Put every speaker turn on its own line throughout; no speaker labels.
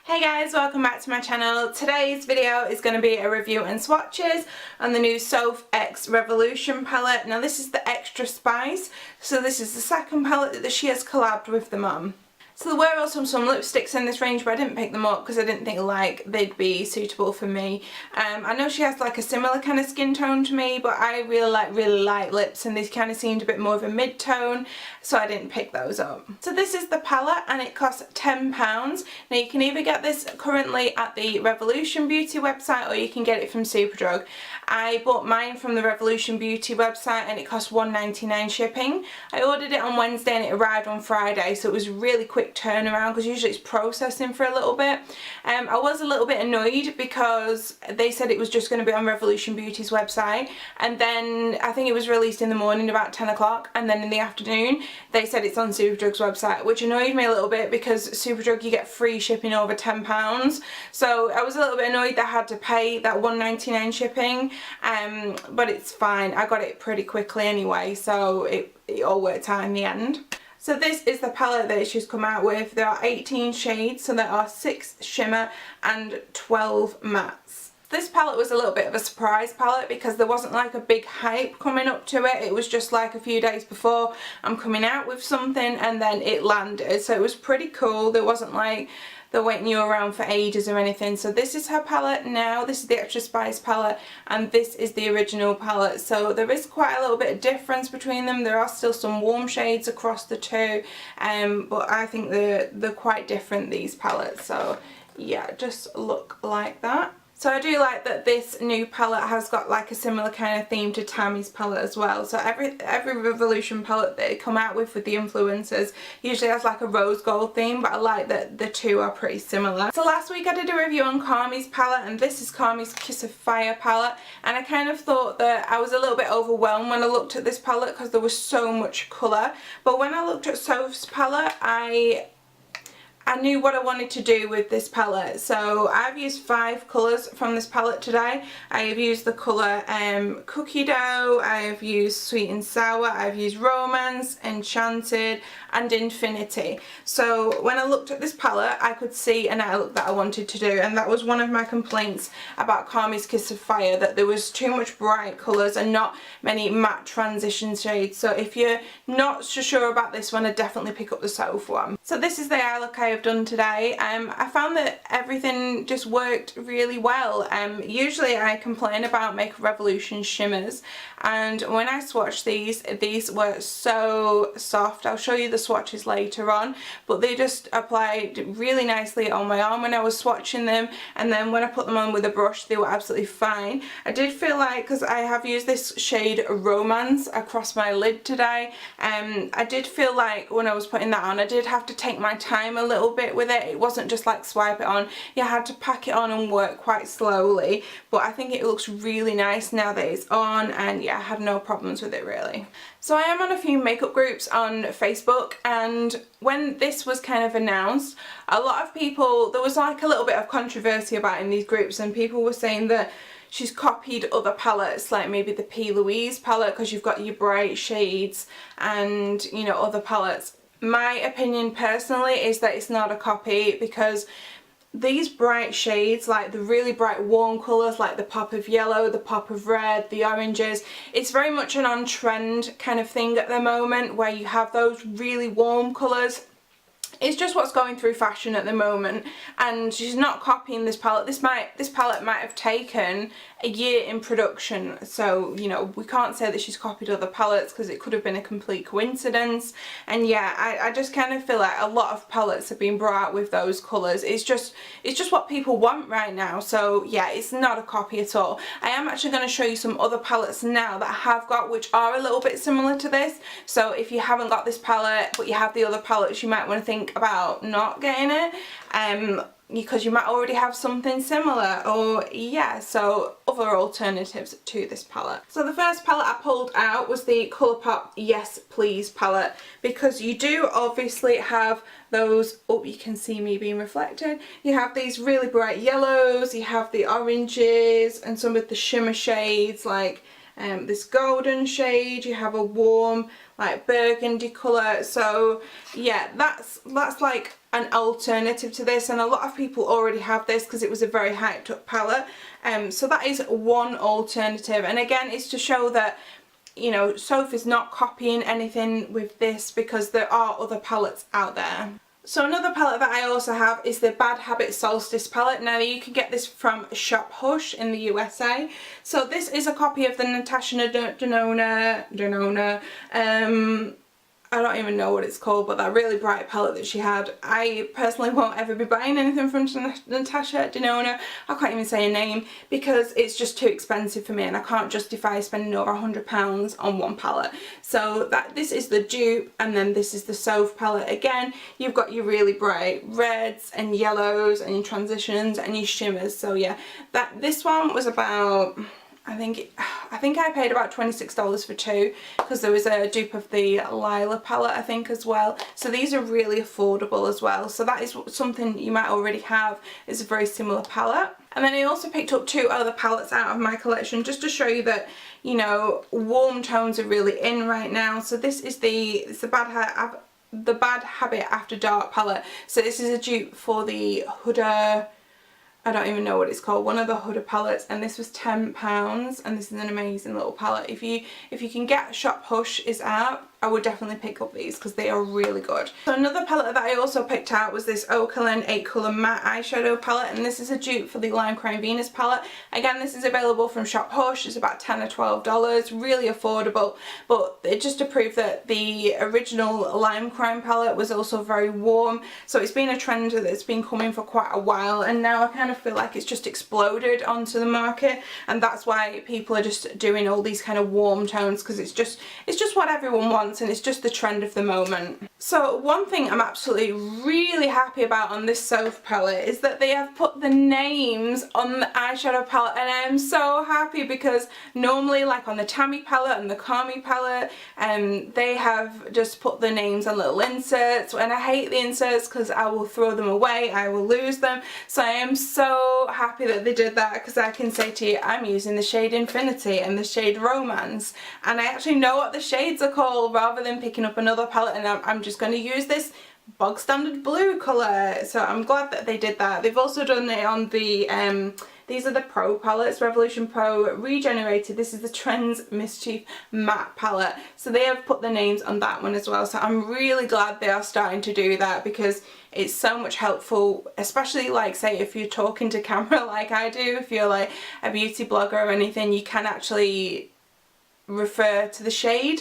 Hey guys, welcome back to my channel. Today's video is going to be a review and swatches on the new Soph X Revolution palette. Now this is the Extra Spice, so this is the second palette that she has collabed with them on. So there were also some lipsticks in this range, but I didn't pick them up because I didn't think they'd be suitable for me. I know she has like a similar kind of skin tone to me, but I really like lips, and these kind of seemed a bit more of a mid-tone, so I didn't pick those up. So this is the palette and it costs £10. Now you can either get this currently at the Revolution Beauty website or you can get it from Superdrug. I bought mine from the Revolution Beauty website and it cost £1.99 shipping. I ordered it on Wednesday and it arrived on Friday, so it was really quick turnaround because usually it's processing for a little bit. I was a little bit annoyed because they said it was just going to be on Revolution Beauty's website, and then I think it was released in the morning about 10 o'clock, and then in the afternoon they said it's on Superdrug's website, which annoyed me a little bit because Superdrug you get free shipping over £10, so I was a little bit annoyed that I had to pay that £1.99 shipping, but it's fine. I got it pretty quickly anyway, so it all worked out in the end. So this is the palette that she's come out with. There are 18 shades, so there are 6 shimmer and 12 mattes. This palette was a little bit of a surprise palette because there wasn't like a big hype coming up to it. It was just like a few days before I'm coming out with something and then it landed. So it was pretty cool. There wasn't like they're waiting you around for ages or anything. So this is her palette now. This is the Extra Spice palette and this is the original palette. So there is quite a little bit of difference between them. There are still some warm shades across the two, but I think they're quite different, these palettes. So yeah, just look like that. So I do like that this new palette has got like a similar kind of theme to Tammy's palette as well. So every Revolution palette they come out with the influencers usually has like a rose gold theme, but I like that the two are pretty similar. So last week I did a review on Kami's palette, and this is Kami's Kiss of Fire palette, and I kind of thought that I was a little bit overwhelmed when I looked at this palette because there was so much colour. But when I looked at Soph's palette, I knew what I wanted to do with this palette. So I've used 5 colours from this palette today. I have used the colour Cookie Dough, I have used Sweet and Sour, I've used Romance, Enchanted and Infinity. So when I looked at this palette I could see an eye look that I wanted to do, and that was one of my complaints about Kami's Kiss of Fire, that there was too much bright colours and not many matte transition shades. So if you're not so sure about this one, I'd definitely pick up the Soph one. So this is the eye look I have done today. I found that everything just worked really well. Usually I complain about Makeup Revolution shimmers, and when I swatched these were so soft. I'll show you the swatches later on, but they just applied really nicely on my arm when I was swatching them, and then when I put them on with a brush they were absolutely fine. I did feel like, because I have used this shade Romance across my lid today, I did feel like when I was putting that on I did have to take my time a little bit with it. It wasn't just like swipe it on. You had to pack it on and work quite slowly, but I think it looks really nice now that it's on, and yeah, I had no problems with it really. So I am on a few makeup groups on Facebook, and when this was kind of announced, a lot of people, there was like a little bit of controversy about it in these groups, and people were saying that she's copied other palettes, like maybe the P. Louise palette, because you've got your bright shades and, you know, other palettes. My opinion personally is that it's not a copy, because these bright shades, like the really bright warm colours like the pop of yellow, the pop of red, the oranges, it's very much an on-trend kind of thing at the moment where you have those really warm colours. It's just what's going through fashion at the moment, and she's not copying this palette. This palette might have taken a year in production, so you know, we can't say that she's copied other palettes because it could have been a complete coincidence. And yeah, I just kind of feel like a lot of palettes have been brought out with those colours. It's just what people want right now. So yeah, it's not a copy at all. I am actually going to show you some other palettes now that I have got which are a little bit similar to this. So if you haven't got this palette but you have the other palettes, you might want to think about not getting it, because you might already have something similar, or yeah, so other alternatives to this palette. So the first palette I pulled out was the Colourpop Yes Please palette, because you do obviously have those, oh, you can see me being reflected, you have these really bright yellows, you have the oranges and some of the shimmer shades like this golden shade, you have a warm like burgundy colour. So yeah, that's like an alternative to this, and a lot of people already have this because it was a very hyped up palette. So that is one alternative, and again it's to show that, you know, Soph is not copying anything with this because there are other palettes out there. So another palette that I also have is the Bad Habit Solstice palette. Now you can get this from Shop Hush in the USA. So this is a copy of the Natasha Denona, I don't even know what it's called, but that really bright palette that she had. I personally won't ever be buying anything from Natasha Denona, I can't even say a name, because it's just too expensive for me and I can't justify spending over £100 on one palette. So this is the dupe, and then this is the Soph palette. Again, you've got your really bright reds and yellows and your transitions and your shimmers. So yeah, this one was about, I think I paid about $26 for two, because there was a dupe of the Lila palette I think as well. So these are really affordable as well. So that is something you might already have, is a very similar palette. And then I also picked up two other palettes out of my collection just to show you that, you know, warm tones are really in right now. So this is the Bad Habit After Dark palette. So this is a dupe for the Huda, I don't even know what it's called, one of the Huda palettes, and this was £10, and this is an amazing little palette. If you can get Shop Hush is out, I would definitely pick up these because they are really good. So another palette that I also picked out was this Oaklyn 8 colour matte eyeshadow palette, and this is a dupe for the Lime Crime Venus palette. Again, this is available from Shop Hush. It's about $10 or $12, really affordable, but it just to prove that the original Lime Crime palette was also very warm. So it's been a trend that's been coming for quite a while, and now I kind of feel like it's just exploded onto the market, and that's why people are just doing all these kind of warm tones, because it's just what everyone wants, and it's just the trend of the moment. So one thing I'm absolutely really happy about on this Soph palette is that they have put the names on the eyeshadow palette, and I am so happy, because normally like on the Tammy palette and the Kami palette, they have just put the names on little inserts, and I hate the inserts because I will throw them away, I will lose them. So I am so happy that they did that, because I can say to you, I'm using the shade Infinity and the shade Romance, and I actually know what the shades are called, rather than picking up another palette and I'm just going to use this bog standard blue colour. So I'm glad that they did that. They've also done it on the these are the Pro palettes, Revolution Pro Regenerated. This is the Trends Mischief matte palette. So they have put the names on that one as well. So I'm really glad they are starting to do that, because it's so much helpful, especially like say if you're talking to camera like I do, if you're like a beauty blogger or anything, you can actually refer to the shade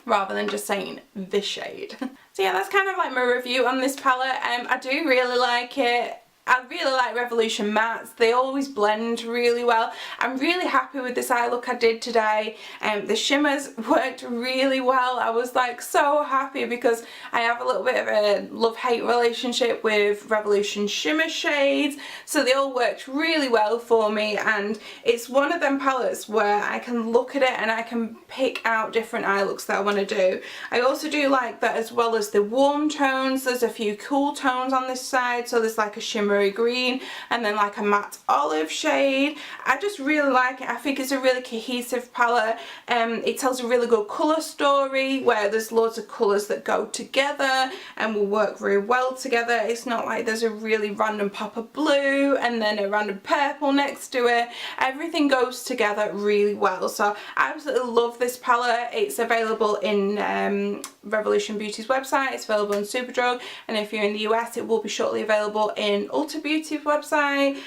rather than just saying this shade. So yeah, that's kind of like my review on this palette. I do really like it. I really like Revolution mattes. They always blend really well. I'm really happy with this eye look I did today. The shimmers worked really well. I was like so happy, because I have a little bit of a love-hate relationship with Revolution shimmer shades. So they all worked really well for me, and it's one of them palettes where I can look at it and I can pick out different eye looks that I want to do. I also do like that, as well as the warm tones, there's a few cool tones on this side. So there's like a shimmer green and then like a matte olive shade. I just really like it. I think it's a really cohesive palette. It tells a really good colour story, where there's loads of colours that go together and will work very well together. It's not like there's a really random pop of blue and then a random purple next to it. Everything goes together really well. So I absolutely love this palette. It's available in Revolution Beauty's website, it's available in Superdrug, and if you're in the US it will be shortly available in Ulta Beauty's website.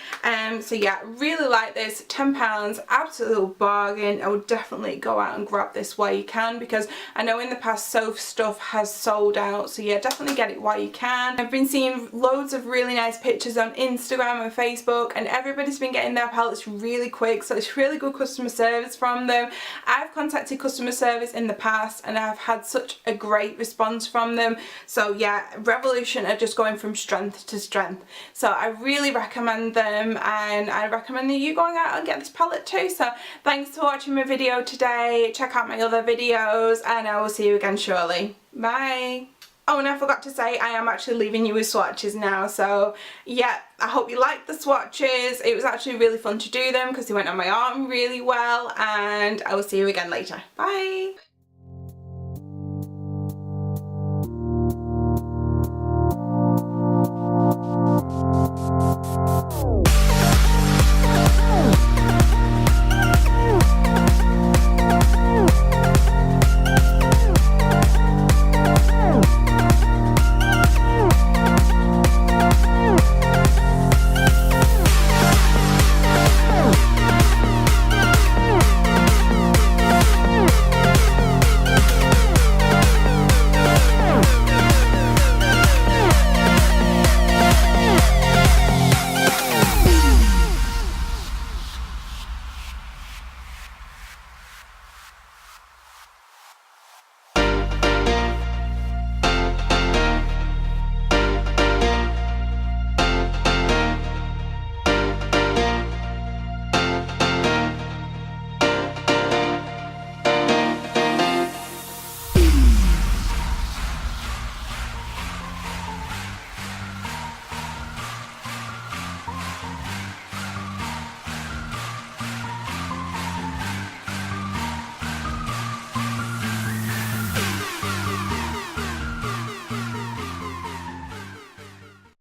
So yeah, really like this. £10, absolute bargain. I would definitely go out and grab this while you can, because I know in the past Soph stuff has sold out, so yeah, definitely get it while you can. I've been seeing loads of really nice pictures on Instagram and Facebook, and everybody's been getting their palettes really quick, so it's really good customer service from them. I've contacted customer service in the past and I've had such a great response from them. So yeah, Revolution are just going from strength to strength. So I really recommend them, and I recommend that you going out and get this palette too. So thanks for watching my video today. Check out my other videos and I will see you again shortly. Bye! Oh, and I forgot to say, I am actually leaving you with swatches now, so yeah, I hope you liked the swatches. It was actually really fun to do them because they went on my arm really well, and I will see you again later. Bye!